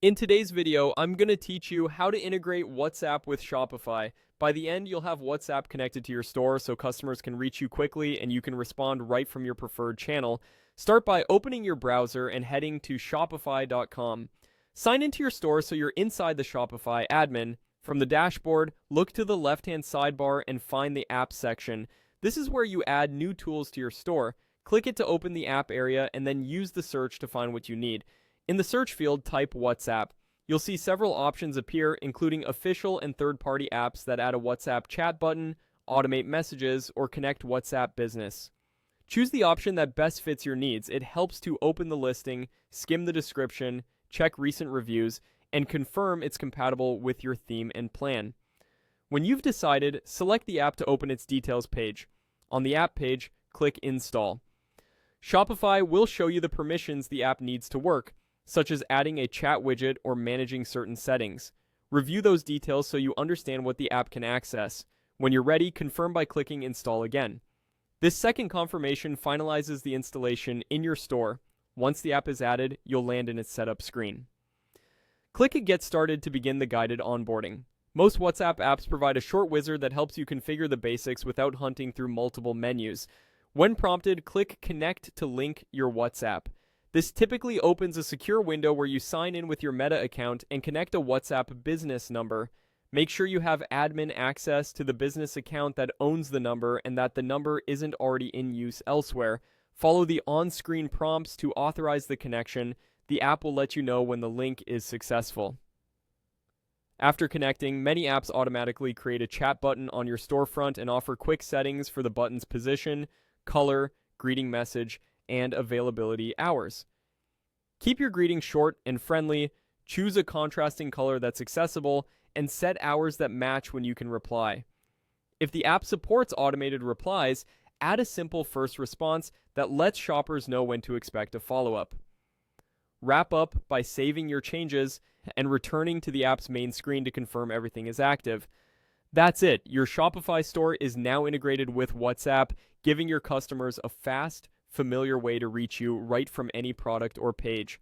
In today's video, I'm going to teach you how to integrate WhatsApp with Shopify. By the end, you'll have WhatsApp connected to your store so customers can reach you quickly and you can respond right from your preferred channel. Start by opening your browser and heading to shopify.com. Sign into your store so you're inside the Shopify admin. From the dashboard, look to the left-hand sidebar and find the Apps section. This is where you add new tools to your store. Click it to open the app area and then use the search to find what you need. In the search field, type WhatsApp. You'll see several options appear, including official and third-party apps that add a WhatsApp chat button, automate messages, or connect WhatsApp business. Choose the option that best fits your needs. It helps to open the listing, skim the description, check recent reviews, and confirm it's compatible with your theme and plan. When you've decided, select the app to open its details page. On the app page, click Install. Shopify will show you the permissions the app needs to work, such as adding a chat widget or managing certain settings. Review those details so you understand what the app can access. When you're ready, confirm by clicking Install again. This second confirmation finalizes the installation in your store. Once the app is added, you'll land in its setup screen. Click Get Started to begin the guided onboarding. Most WhatsApp apps provide a short wizard that helps you configure the basics without hunting through multiple menus. When prompted, click Connect to link your WhatsApp. This typically opens a secure window where you sign in with your Meta account and connect a WhatsApp business number. Make sure you have admin access to the business account that owns the number and that the number isn't already in use elsewhere. Follow the on-screen prompts to authorize the connection. The app will let you know when the link is successful. After connecting, many apps automatically create a chat button on your storefront and offer quick settings for the button's position, color, greeting message, and availability hours. Keep your greeting short and friendly, choose a contrasting color that's accessible, and set hours that match when you can reply. If the app supports automated replies, add a simple first response that lets shoppers know when to expect a follow-up. Wrap up by saving your changes and returning to the app's main screen to confirm everything is active. That's it. Your Shopify store is now integrated with WhatsApp, giving your customers a fast, familiar way to reach you right from any product or page.